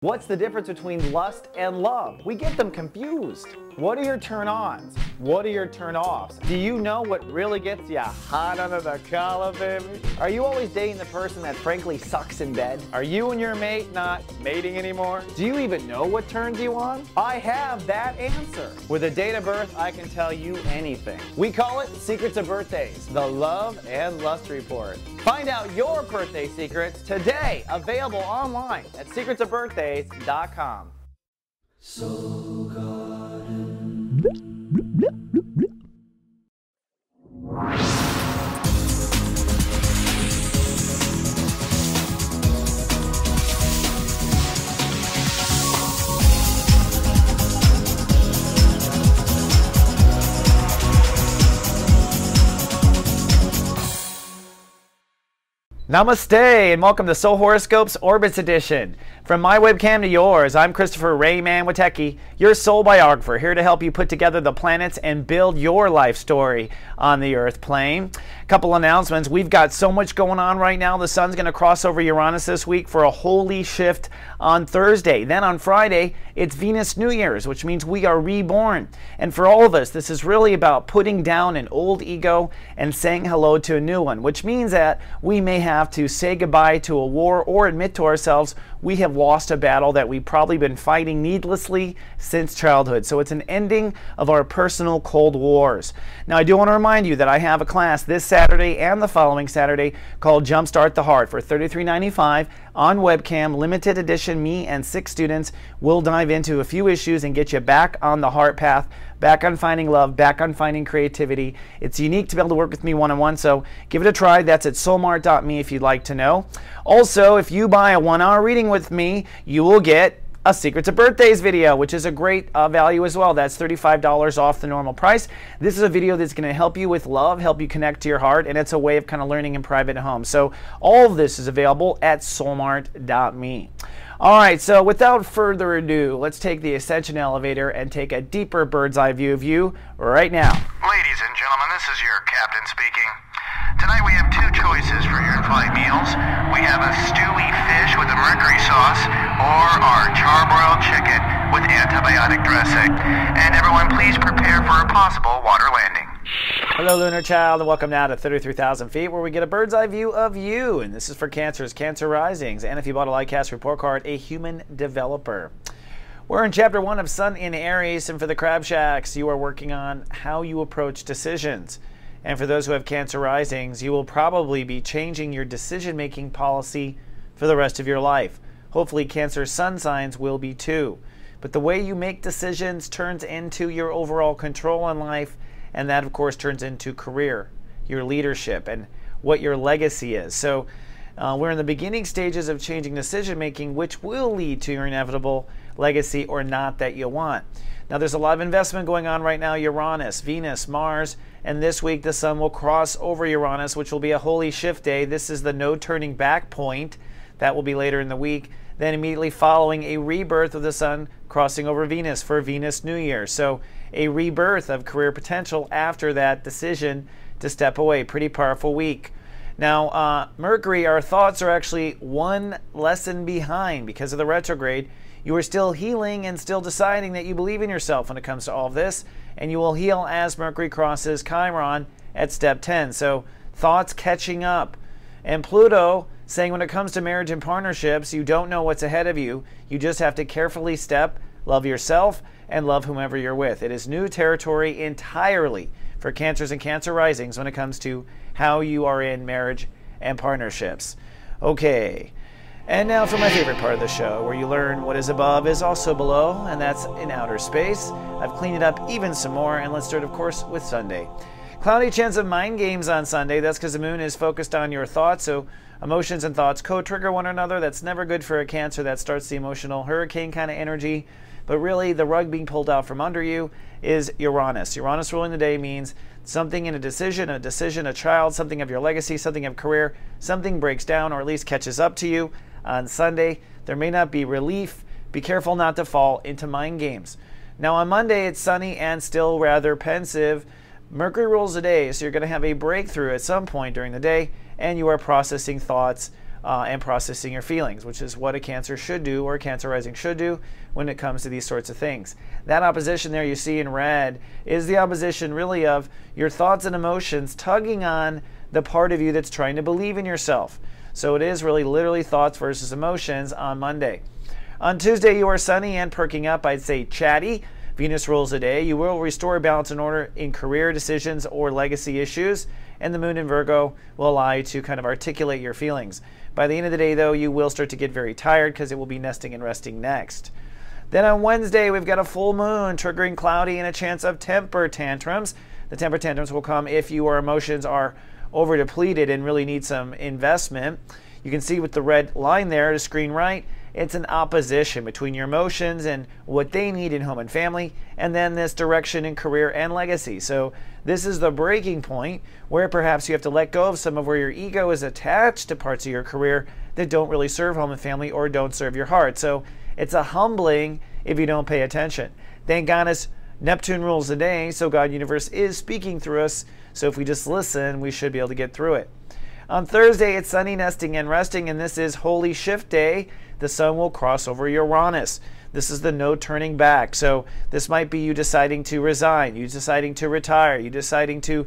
What's the difference between lust and love? We get them confused. What are your turn-ons? What are your turn-offs? Do you know what really gets you hot under the collar, baby? Are you always dating the person that frankly sucks in bed? Are you and your mate not mating anymore? Do you even know what turns you on? I have that answer. With a date of birth, I can tell you anything. We call it Secrets of Birthdays, the Love and Lust Report. Find out your birthday secrets today, available online at secretsofbirthdays.com. So garden. Namaste and welcome to Soul Horoscopes Orbits Edition. From my webcam to yours, I'm Christopher Rayman Witecki, your soul biographer, here to help you put together the planets and build your life story on the Earth plane. A couple announcements. We've got so much going on right now. The sun's going to cross over Uranus this week for a holy shift on Thursday. Then on Friday, it's Venus New Year's, which means we are reborn. And for all of us, this is really about putting down an old ego and saying hello to a new one, which means that we may have to say goodbye to a war or admit to ourselves we have lost a battle that we've probably been fighting needlessly since childhood. So it's an ending of our personal Cold Wars. Now I do want to remind you that I have a class this Saturday and the following Saturday called Jumpstart the Heart for $33.95 on webcam, limited edition. Me and 6 students will dive into a few issues and get you back on the heart path, back on finding love, back on finding creativity. It's unique to be able to work with me one-on-one, so give it a try. That's at soulmart.me if you'd like to know. Also, if you buy a 1-hour reading with me, you will get a Secrets of Birthdays video, which is a great value as well. That's $35 off the normal price. This is a video that's going to help you with love, help you connect to your heart, and it's a way of kind of learning in private at home. So all of this is available at soulmart.me. All right, so without further ado, let's take the Ascension elevator and take a deeper bird's eye view of you right now. Ladies and gentlemen, this is your captain speaking. Tonight we have 2 choices for your in-flight meals. We have a stewy fish with a mercury sauce or our charbroiled chicken with antibiotic dressing. And everyone please prepare for a possible water landing. Hello, Lunar Child, and welcome now to 33,000 feet, where we get a bird's eye view of you. And this is for Cancers, Cancer Risings, and if you bought a Lightcast report card, a human developer. We're in Chapter 1 of Sun in Aries, and for the Crab Shacks, you are working on how you approach decisions. And for those who have Cancer Risings, you will probably be changing your decision-making policy for the rest of your life. Hopefully, Cancer Sun signs will be too. But the way you make decisions turns into your overall control in life, and that, of course, turns into career, your leadership, and what your legacy is. So we're in the beginning stages of changing decision-making, which will lead to your inevitable legacy or not that you want. Now, there's a lot of investment going on right now. Uranus, Venus, Mars, and this week the Sun will cross over Uranus, which will be a holy shift day. This is the no turning back point. That will be later in the week. Then immediately following a rebirth of the Sun crossing over Venus for Venus New Year. So a rebirth of career potential after that decision to step away. Pretty powerful week. Now, Mercury, our thoughts are actually one lesson behind because of the retrograde. You are still healing and still deciding that you believe in yourself when it comes to all of this, and you will heal as Mercury crosses Chiron at step 10. So thoughts catching up. And Pluto saying when it comes to marriage and partnerships, you don't know what's ahead of you. You just have to carefully step, love yourself, and love whomever you're with. It is new territory entirely for Cancers and Cancer Risings when it comes to how you are in marriage and partnerships. Okay. And now for my favorite part of the show, where you learn what is above is also below, and that's in outer space. I've cleaned it up even some more, and let's start, of course, with Sunday. Cloudy chance of mind games on Sunday. That's because the moon is focused on your thoughts, so emotions and thoughts co-trigger one another. That's never good for a Cancer. That starts the emotional hurricane kind of energy. But really, the rug being pulled out from under you is Uranus. Uranus ruling the day means something in a decision, a child, something of your legacy, something of career, something breaks down or at least catches up to you. On Sunday, there may not be relief. Be careful not to fall into mind games. Now on Monday, it's sunny and still rather pensive. Mercury rules the day, so you're going to have a breakthrough at some point during the day, and you are processing thoughts and processing your feelings, which is what a Cancer should do, or a Cancer rising should do when it comes to these sorts of things. That opposition there you see in red is the opposition really of your thoughts and emotions tugging on the part of you that's trying to believe in yourself. So it is really literally thoughts versus emotions on Monday. On Tuesday, you are sunny and perking up. I'd say chatty. Venus rules the day. You will restore balance and order in career decisions or legacy issues, and the moon in Virgo will allow you to kind of articulate your feelings. By the end of the day, though, you will start to get very tired because it will be nesting and resting next. Then on Wednesday, we've got a full moon triggering cloudy and a chance of temper tantrums. The temper tantrums will come if your emotions are over depleted and really need some investment. You can see with the red line there to screen right, it's an opposition between your emotions and what they need in home and family, and then this direction in career and legacy. So this is the breaking point where perhaps you have to let go of some of where your ego is attached to parts of your career that don't really serve home and family or don't serve your heart. So it's a humbling if you don't pay attention. Thank goodness Neptune rules the day, so God Universe is speaking through us. So if we just listen, we should be able to get through it. On Thursday, it's sunny, nesting, and resting, and this is Holy Shift Day. The sun will cross over Uranus. This is the no turning back. So this might be you deciding to resign, you deciding to retire, you deciding to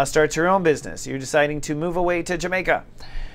start your own business, you're deciding to move away to Jamaica.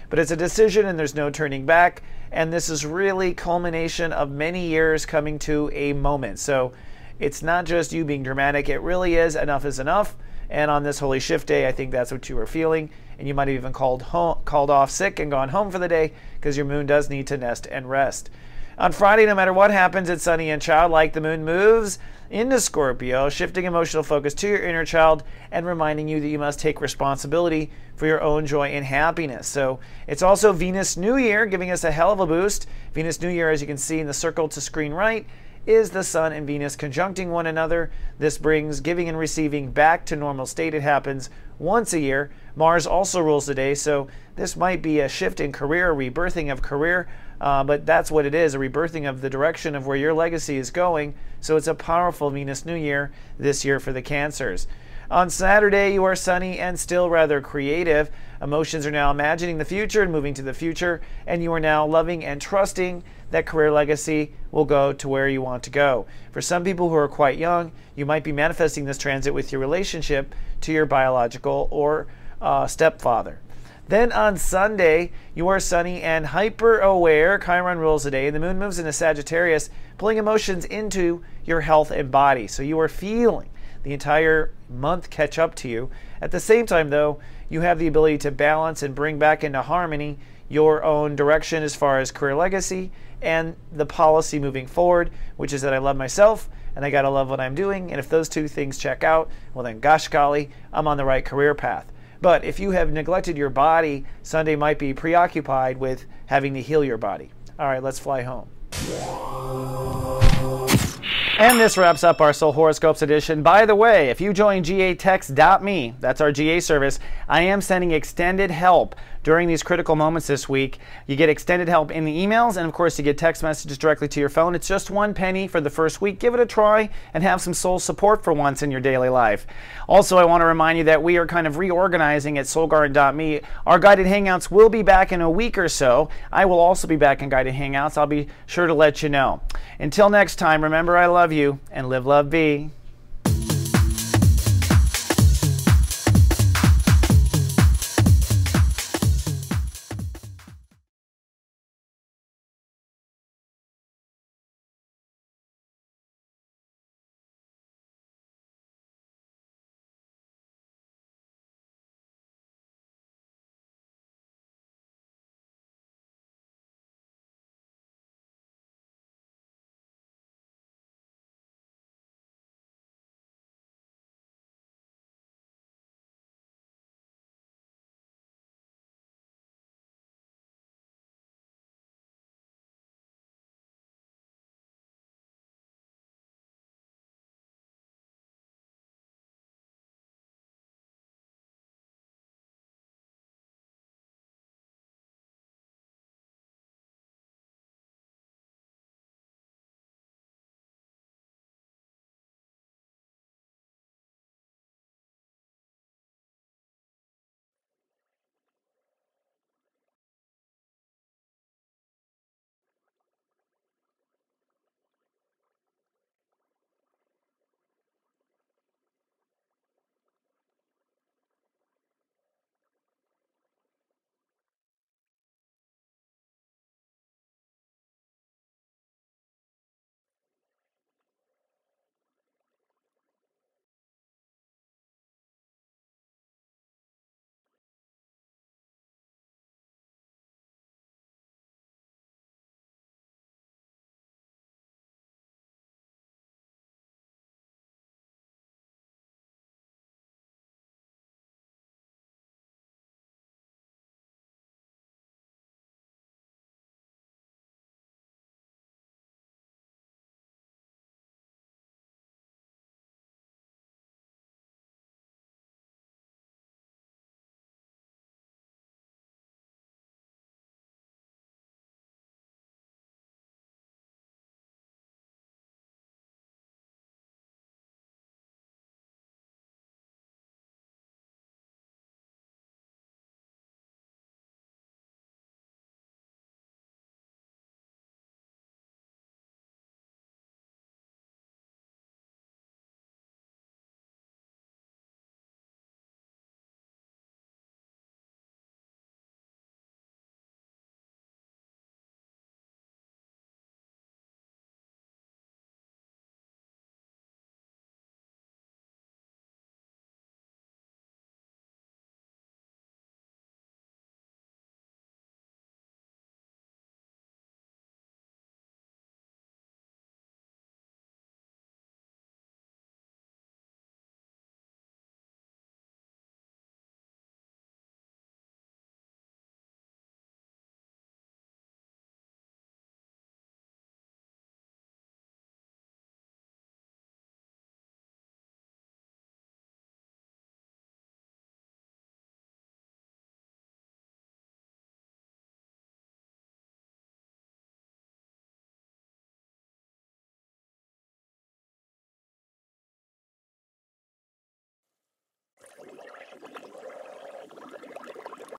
But it's a decision and there's no turning back. And this is really culmination of many years coming to a moment. So it's not just you being dramatic. It really is enough is enough. And on this Holy Shift Day, I think that's what you were feeling. And you might have even called off sick and gone home for the day because your moon does need to nest and rest. On Friday, no matter what happens, it's sunny and childlike. The moon moves into Scorpio, shifting emotional focus to your inner child and reminding you that you must take responsibility for your own joy and happiness. So it's also Venus New Year, giving us a hell of a boost. Venus New Year, as you can see in the circle to screen right, is the Sun and Venus conjuncting one another. This brings giving and receiving back to normal state. It happens once a year. Mars also rules the day, so this might be a shift in career, a rebirthing of career, but that's what it is, a rebirthing of the direction of where your legacy is going. So it's a powerful Venus New Year this year for the Cancers. On Saturday, you are sunny and still rather creative. Emotions are now imagining the future and moving to the future, and you are now loving and trusting that career legacy will go to where you want to go. For some people who are quite young, you might be manifesting this transit with your relationship to your biological or stepfather. Then on Sunday, you are sunny and hyper aware. Chiron rules the day, and the moon moves into Sagittarius, pulling emotions into your health and body. So you are feeling the entire month catch up to you. At the same time, though, you have the ability to balance and bring back into harmony your own direction as far as career legacy and the policy moving forward, which is that I love myself and I gotta love what I'm doing. And if those two things check out, well then gosh golly, I'm on the right career path. But if you have neglected your body, Sunday might be preoccupied with having to heal your body. All right, let's fly home. And this wraps up our Soul Horoscopes edition. By the way, if you join gatext.me, that's our GA service, I am sending extended help during these critical moments this week. You get extended help in the emails, and of course you get text messages directly to your phone. It's just $1 for the first week. Give it a try and have some soul support for once in your daily life. Also, I want to remind you that we are kind of reorganizing at soulgarden.me. Our guided hangouts will be back in a week or so. I will also be back in guided hangouts. I'll be sure to let you know. Until next time, remember I love you and live, love, be.